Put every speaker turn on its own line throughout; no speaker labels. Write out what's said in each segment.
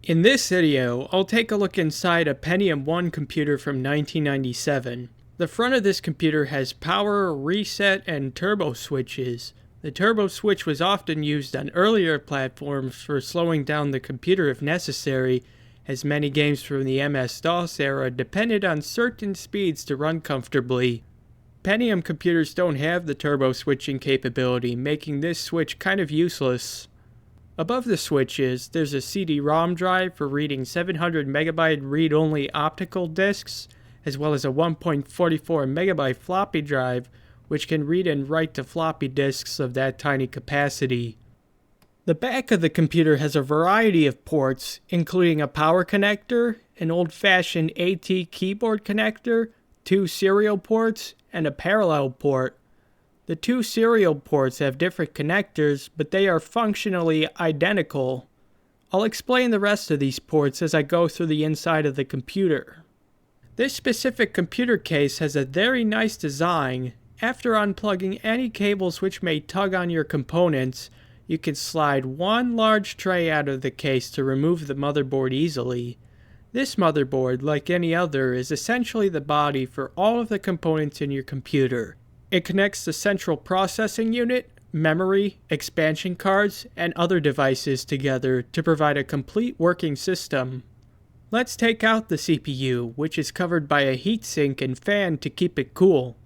In this video, I'll take a look inside a Pentium 1 computer from 1997. The front of this computer has power, reset, and turbo switches. The turbo switch was often used on earlier platforms for slowing down the computer if necessary, as many games from the MS-DOS era depended on certain speeds to run comfortably. Pentium computers don't have the turbo switching capability, making this switch kind of useless. Above the switches, there's a CD-ROM drive for reading 700 megabyte read-only optical discs, as well as a 1.44 megabyte floppy drive, which can read and write to floppy disks of that tiny capacity. The back of the computer has a variety of ports, including a power connector, an old-fashioned AT keyboard connector, 2 serial ports, and a parallel port. The 2 serial ports have different connectors, but they are functionally identical. I'll explain the rest of these ports as I go through the inside of the computer. This specific computer case has a very nice design. After unplugging any cables which may tug on your components, you can slide one large tray out of the case to remove the motherboard easily. This motherboard, like any other, is essentially the body for all of the components in your computer. It connects the central processing unit, memory, expansion cards, and other devices together to provide a complete working system. Let's take out the CPU, which is covered by a heatsink and fan to keep it cool.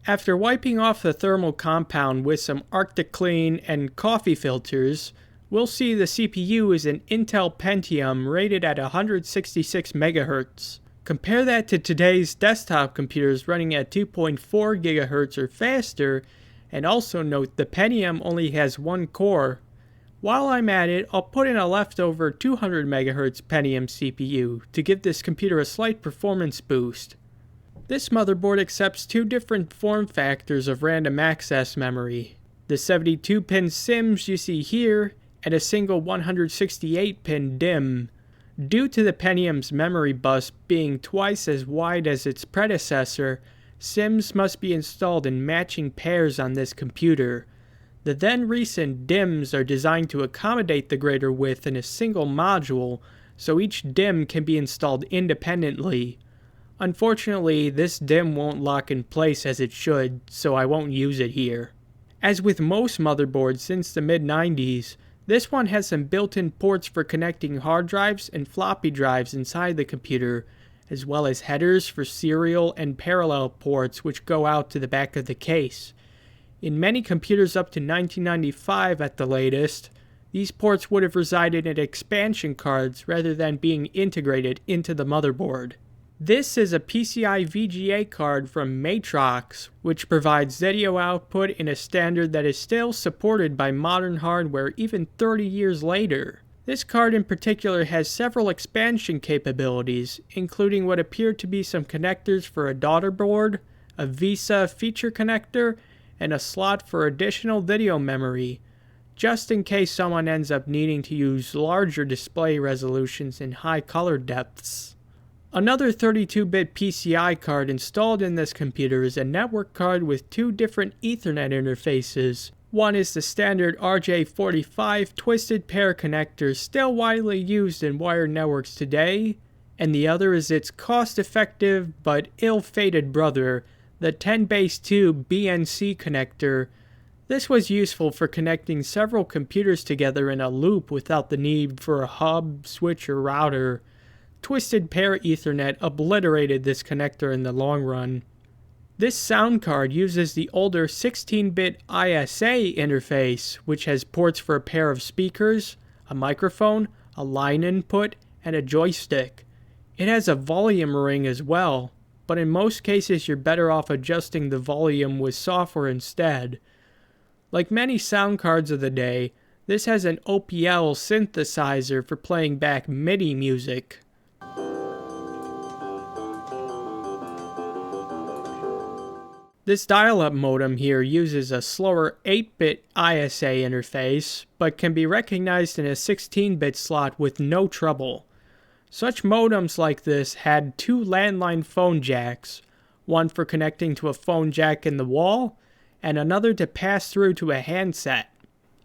After wiping off the thermal compound with some Arctic Clean and coffee filters, we'll see the CPU is an Intel Pentium rated at 166 MHz. Compare that to today's desktop computers running at 2.4 GHz or faster, and also note the Pentium only has one core. While I'm at it, I'll put in a leftover 200 MHz Pentium CPU to give this computer a slight performance boost. This motherboard accepts 2 different form factors of random access memory. The 72-pin SIMMs you see here, and a single 168-pin DIMM. Due to the Pentium's memory bus being twice as wide as its predecessor, SIMMs must be installed in matching pairs on this computer. The then recent DIMMs are designed to accommodate the greater width in a single module, so each DIMM can be installed independently. Unfortunately, this DIMM won't lock in place as it should, so I won't use it here. As with most motherboards since the mid-90s, this one has some built-in ports for connecting hard drives and floppy drives inside the computer, as well as headers for serial and parallel ports which go out to the back of the case. In many computers up to 1995 at the latest, these ports would have resided in expansion cards rather than being integrated into the motherboard. This is a PCI VGA card from Matrox, which provides video output in a standard that is still supported by modern hardware even 30 years later. This card in particular has several expansion capabilities, including what appear to be some connectors for a daughter board, a VESA feature connector, and a slot for additional video memory, just in case someone ends up needing to use larger display resolutions and high color depths. Another 32-bit PCI card installed in this computer is a network card with 2 different Ethernet interfaces. One is the standard RJ45 twisted pair connector still widely used in wired networks today, and the other is its cost-effective but ill-fated brother, the 10BASE2 BNC connector. This was useful for connecting several computers together in a loop without the need for a hub, switch, or router. Twisted pair Ethernet obliterated this connector in the long run. This sound card uses the older 16-bit ISA interface, which has ports for a pair of speakers, a microphone, a line input, and a joystick. It has a volume ring as well, but in most cases you're better off adjusting the volume with software instead. Like many sound cards of the day, this has an OPL synthesizer for playing back MIDI music. This dial-up modem here uses a slower 8-bit ISA interface, but can be recognized in a 16-bit slot with no trouble. Such modems like this had 2 landline phone jacks, one for connecting to a phone jack in the wall, and another to pass through to a handset.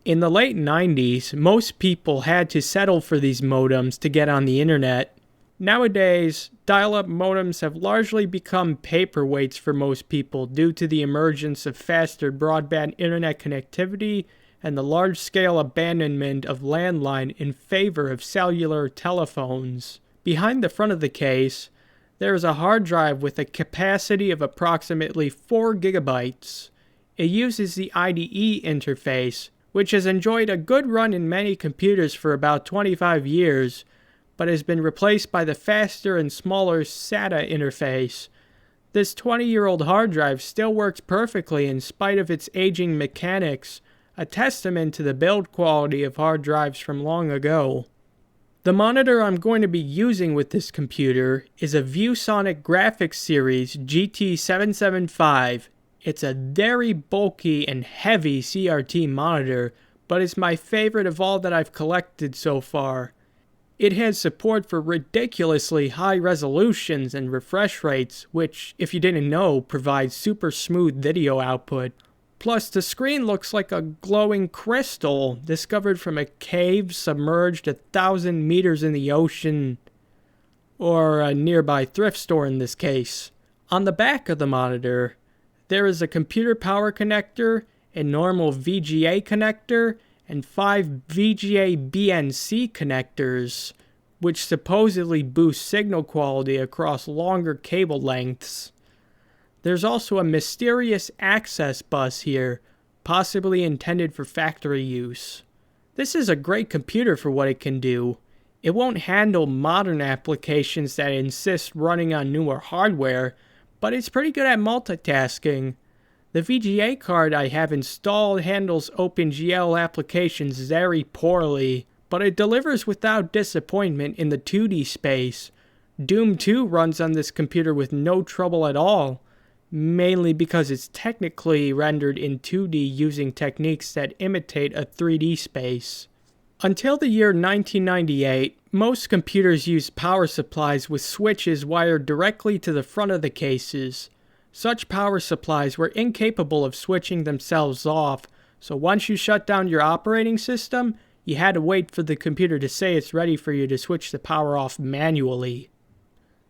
In the late 90s, most people had to settle for these modems to get on the internet. Nowadays, dial-up modems have largely become paperweights for most people due to the emergence of faster broadband internet connectivity and the large-scale abandonment of landline in favor of cellular telephones. Behind the front of the case, there is a hard drive with a capacity of approximately 4 gigabytes. It uses the IDE interface, which has enjoyed a good run in many computers for about 25 years, but has been replaced by the faster and smaller SATA interface. This 20-year-old hard drive still works perfectly in spite of its aging mechanics, a testament to the build quality of hard drives from long ago. The monitor I'm going to be using with this computer is a ViewSonic Graphics Series GT775. It's a very bulky and heavy CRT monitor, but it's my favorite of all that I've collected so far. It has support for ridiculously high resolutions and refresh rates, which, if you didn't know, provides super smooth video output. Plus, the screen looks like a glowing crystal discovered from a cave submerged 1,000 meters in the ocean, or a nearby thrift store in this case. On the back of the monitor, there is a computer power connector, a normal VGA connector, and 5 VGA BNC connectors, which supposedly boost signal quality across longer cable lengths. There's also a mysterious access bus here, possibly intended for factory use. This is a great computer for what it can do. It won't handle modern applications that insist running on newer hardware, but it's pretty good at multitasking. The VGA card I have installed handles OpenGL applications very poorly, but it delivers without disappointment in the 2D space. Doom 2 runs on this computer with no trouble at all, mainly because it's technically rendered in 2D using techniques that imitate a 3D space. Until the year 1998, most computers used power supplies with switches wired directly to the front of the cases. Such power supplies were incapable of switching themselves off, so once you shut down your operating system, you had to wait for the computer to say it's ready for you to switch the power off manually.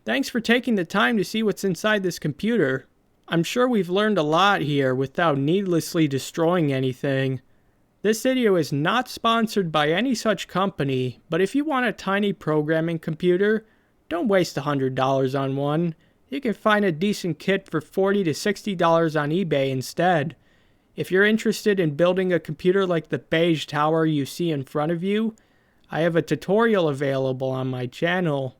Thanks for taking the time to see what's inside this computer. I'm sure we've learned a lot here without needlessly destroying anything. This video is not sponsored by any such company, but if you want a tiny programming computer, don't waste $100 on one. You can find a decent kit for $40 to $60 on eBay instead. If you're interested in building a computer like the beige tower you see in front of you, I have a tutorial available on my channel.